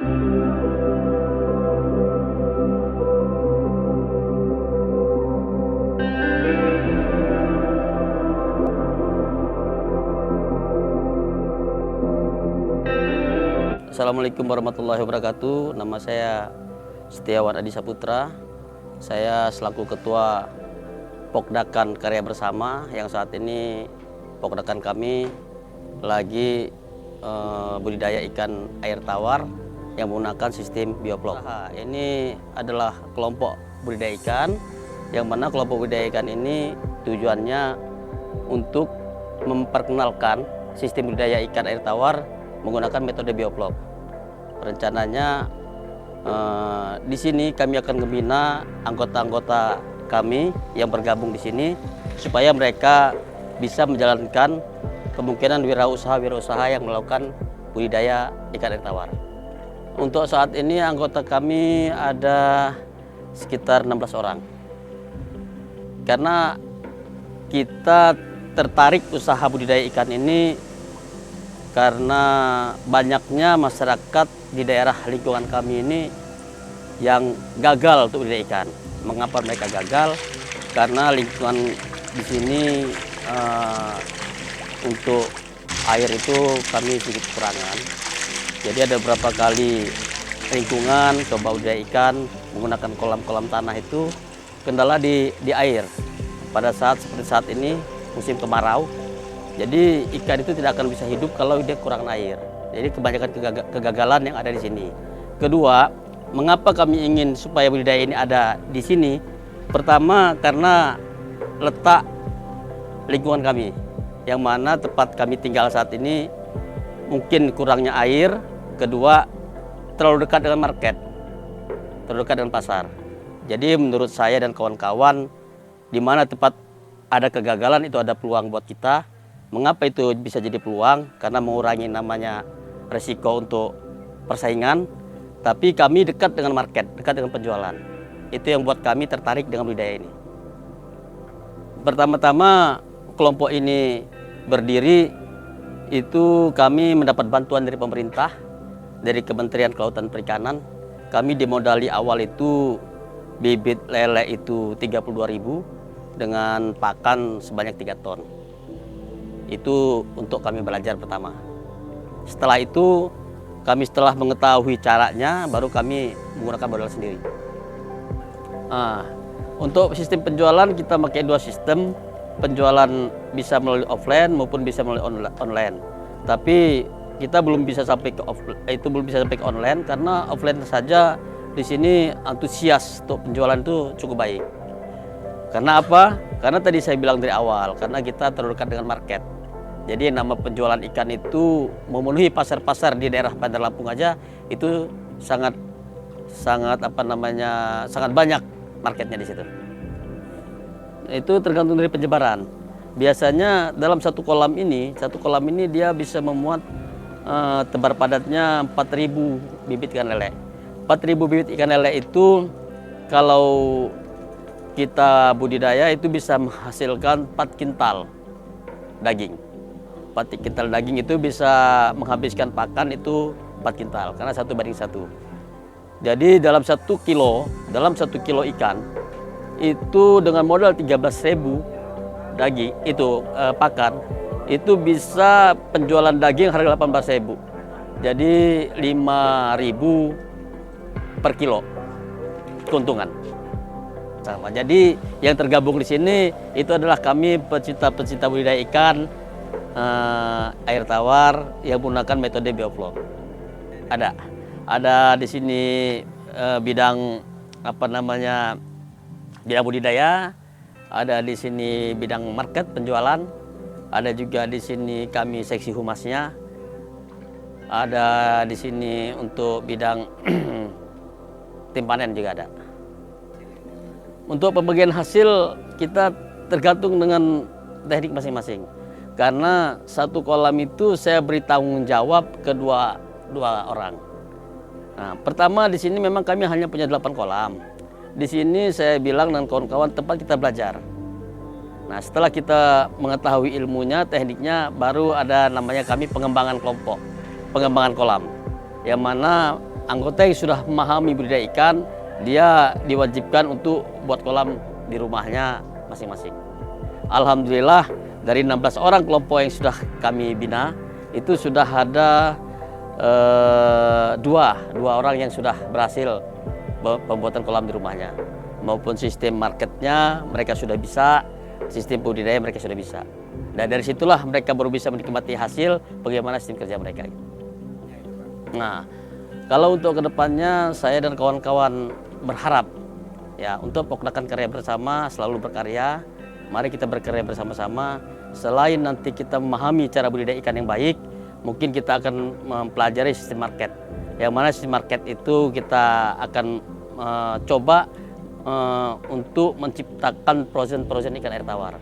Assalamualaikum warahmatullahi wabarakatuh. Nama saya Setiawan Adi Saputra. Saya selaku Ketua Pokdakan Karya Bersama yang saat ini Pokdakan kami lagi budidaya ikan air tawar yang menggunakan sistem bioflok. Ini adalah kelompok budidaya ikan yang mana kelompok budidaya ikan ini tujuannya untuk memperkenalkan sistem budidaya ikan air tawar menggunakan metode bioflok. Rencananya di sini kami akan membina anggota-anggota kami yang bergabung di sini supaya mereka bisa menjalankan kemungkinan wirausaha yang melakukan budidaya ikan air tawar. Untuk saat ini anggota kami ada sekitar 16 orang. Karena kita tertarik usaha budidaya ikan ini karena banyaknya masyarakat di daerah lingkungan kami ini yang gagal untuk budidaya ikan. Mengapa mereka gagal? Karena lingkungan di sini untuk air itu kami sedikit kekurangan. Jadi ada beberapa kali lingkungan coba budidaya ikan menggunakan kolam-kolam tanah itu kendala di air. Pada saat seperti saat ini musim kemarau. Jadi ikan itu tidak akan bisa hidup kalau dia kurang air. Jadi kebanyakan kegagalan yang ada di sini. Kedua, mengapa kami ingin supaya budidaya ini ada di sini? Pertama, karena letak lingkungan kami, yang mana tempat kami tinggal saat ini mungkin kurangnya air. Kedua, terlalu dekat dengan market, terlalu dekat dengan pasar. Jadi menurut saya dan kawan-kawan, di mana tempat ada kegagalan itu ada peluang buat kita. Mengapa itu bisa jadi peluang? Karena mengurangi namanya resiko untuk persaingan, tapi kami dekat dengan market, dekat dengan penjualan. Itu yang buat kami tertarik dengan budidaya ini. Pertama-tama kelompok ini berdiri, itu kami mendapat bantuan dari pemerintah, dari Kementerian Kelautan Perikanan. Kami dimodali awal itu bibit lele itu 32.000 dengan pakan sebanyak 3 ton. Itu untuk kami belajar pertama. Setelah itu, kami setelah mengetahui caranya, baru kami menggunakan modal sendiri. Untuk sistem penjualan kita pakai 2 sistem. Penjualan bisa melalui offline maupun bisa melalui online. Tapi kita belum bisa sampai ke online karena offline saja di sini antusias untuk penjualan itu cukup baik. Karena apa? Karena tadi saya bilang dari awal, karena kita terlalu dekat dengan market. Jadi nama penjualan ikan itu memenuhi pasar-pasar di daerah Bandar Lampung aja itu sangat banyak marketnya di situ. Itu tergantung dari penyebaran. Biasanya dalam satu kolam ini dia bisa memuat tebar padatnya 4.000 bibit ikan lele. 4.000 bibit ikan lele itu kalau kita budidaya itu bisa menghasilkan 4 kintal daging. 4 kintal daging itu bisa menghabiskan pakan itu 4 kintal karena 1:1. Jadi dalam 1 kilo ikan itu dengan modal 13.000 daging itu pakan itu bisa penjualan daging harga 18.000. Jadi 5.000 per kilo keuntungan. Sama. Jadi yang tergabung di sini itu adalah kami pecinta budidaya ikan air tawar yang menggunakan metode bioflok. Ada di sini bidang bidang budidaya, ada di sini bidang market penjualan, ada juga di sini kami seksi humasnya, ada di sini untuk bidang tim panen juga ada. Untuk pembagian hasil kita tergantung dengan teknik masing-masing. Karena satu kolam itu saya beri tanggung jawab ke dua orang. Nah, pertama di sini memang kami hanya punya 8 kolam. Di sini saya bilang dengan kawan-kawan tempat kita belajar. Nah, setelah kita mengetahui ilmunya, tekniknya, baru ada namanya kami pengembangan kelompok, pengembangan kolam. Yang mana anggota yang sudah memahami budidaya ikan, dia diwajibkan untuk buat kolam di rumahnya masing-masing. Alhamdulillah dari 16 orang kelompok yang sudah kami bina, itu sudah ada dua orang yang sudah berhasil pembuatan kolam di rumahnya. Maupun sistem marketnya mereka sudah bisa, sistem budidaya mereka sudah bisa. Dan dari situlah mereka baru bisa menikmati hasil bagaimana sistem kerja mereka. Nah, kalau untuk kedepannya saya dan kawan-kawan berharap ya untuk Pokdakan Karya Bersama selalu berkarya. Mari kita berkarya bersama-sama. Selain nanti kita memahami cara budidaya ikan yang baik, mungkin kita akan mempelajari sistem market. Yang mana sistem market itu kita akan coba untuk menciptakan frozen ikan air tawar.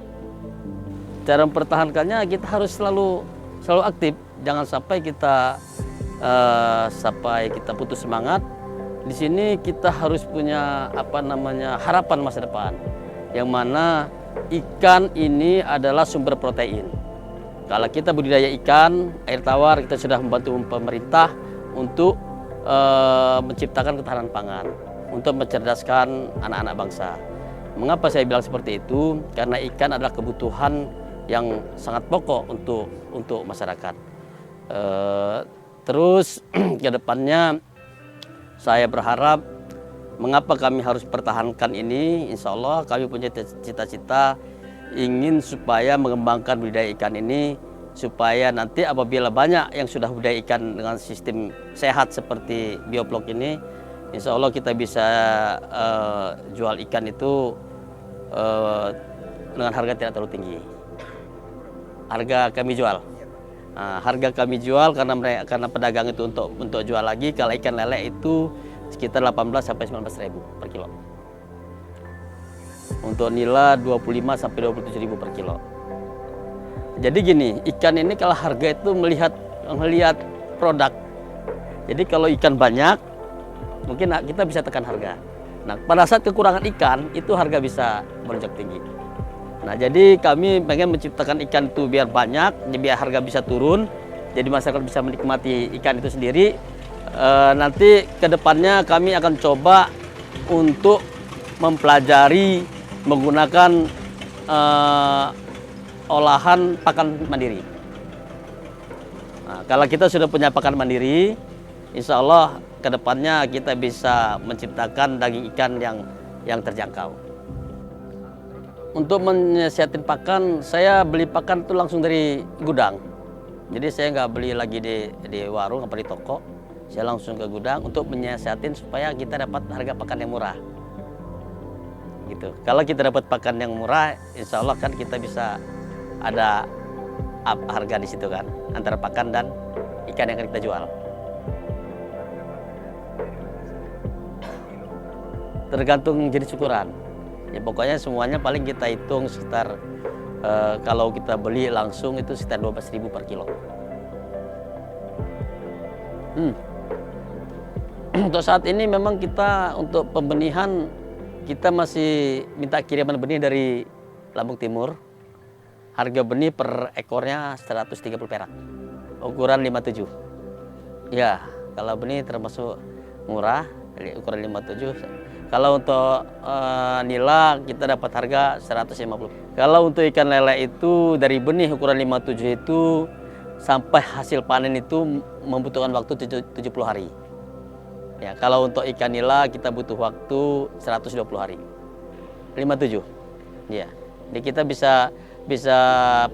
Cara mempertahankannya kita harus selalu aktif. Jangan sampai kita putus semangat. Di sini kita harus punya harapan masa depan. Yang mana ikan ini adalah sumber protein. Kalau kita budidaya ikan air tawar, kita sudah membantu pemerintah untuk menciptakan ketahanan pangan, untuk mencerdaskan anak-anak bangsa. Mengapa saya bilang seperti itu? Karena ikan adalah kebutuhan yang sangat pokok untuk masyarakat. Terus ke depannya saya berharap, mengapa kami harus pertahankan ini? Insya Allah kami punya cita-cita ingin supaya mengembangkan budidaya ikan ini, supaya nanti apabila banyak yang sudah budidaya ikan dengan sistem sehat seperti bioblok ini, insya Allah kita bisa jual ikan itu dengan harga tidak terlalu tinggi. Harga kami jual. Nah, harga kami jual karena pedagang itu untuk jual lagi. Kalau ikan lele itu sekitar 18 sampai 19.000 per kilo. Untuk nila 25 sampai 27.000 per kilo. Jadi gini, ikan ini kalau harga itu melihat produk. Jadi kalau ikan banyak, mungkin kita bisa tekan harga. Nah, pada saat kekurangan ikan, itu harga bisa melonjak tinggi. Nah, jadi kami pengen menciptakan ikan itu biar banyak, biar harga bisa turun, jadi masyarakat bisa menikmati ikan itu sendiri. Nanti kedepannya kami akan coba untuk mempelajari menggunakan olahan pakan mandiri. Nah, kalau kita sudah punya pakan mandiri, insya Allah kedepannya kita bisa menciptakan daging ikan yang terjangkau. Untuk menyiasati pakan, saya beli pakan itu langsung dari gudang. Jadi saya nggak beli lagi di warung atau di toko. Saya langsung ke gudang untuk menyiasatin supaya kita dapat harga pakan yang murah. Gitu. Kalau kita dapat pakan yang murah, insya Allah kan kita bisa ada harga di situ kan, antara pakan dan ikan yang akan kita jual. Tergantung jenis ukuran. Ya pokoknya semuanya paling kita hitung sekitar kalau kita beli langsung itu sekitar 12.000 per kilo. Untuk saat ini memang kita untuk pembenihan kita masih minta kiriman benih dari Lampung Timur. Harga benih per ekornya 130 perak. Ukuran 57. Ya, kalau benih termasuk murah, ukuran 57. Kalau untuk nila kita dapat harga 150. Kalau untuk ikan lele itu dari benih ukuran 57 itu sampai hasil panen itu membutuhkan waktu 70 hari. Ya, kalau untuk ikan nila kita butuh waktu 120 hari. 57. Ya. Jadi kita bisa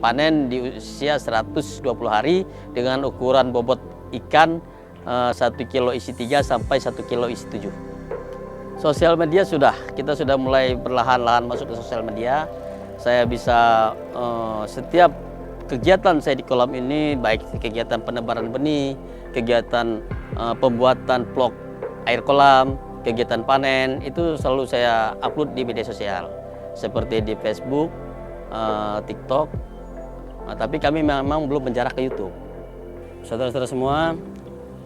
panen di usia 120 hari dengan ukuran bobot ikan 1 kilo isi 3 sampai 1 kilo isi 7. Sosial media kita sudah mulai perlahan-lahan masuk ke sosial media. Saya bisa setiap kegiatan saya di kolam ini, baik kegiatan penebaran benih, kegiatan pembuatan vlog air kolam, kegiatan panen, itu selalu saya upload di media sosial. Seperti di Facebook, TikTok, tapi kami memang belum menjarah ke YouTube. Saudara-saudara semua,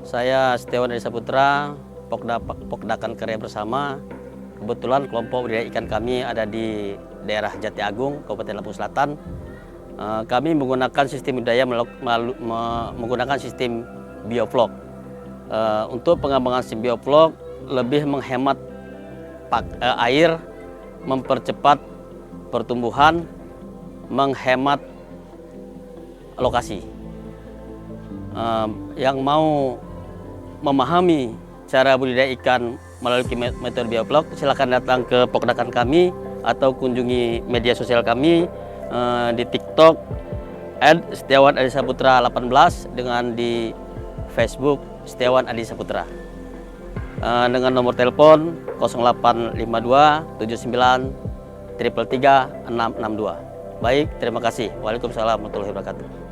saya Setiawan Edi Saputra, Pokdakan Karya Bersama. Kebetulan kelompok budidaya ikan kami ada di daerah Jati Agung, Kabupaten Lampung Selatan. Kami menggunakan sistem budidaya menggunakan sistem bioflok. Untuk pengembangan simbioflok lebih menghemat air, mempercepat pertumbuhan, menghemat lokasi. Yang mau memahami cara budidaya ikan melalui metode bioflok, silakan datang ke Pokdakan kami atau kunjungi media sosial kami di TikTok @setiawan_adi_saputra 18 dengan di Facebook Setiawan Adi Saputra. Dengan nomor telepon 0852 79 333 662. Baik, terima kasih. Waalaikumsalam warahmatullahi wabarakatuh.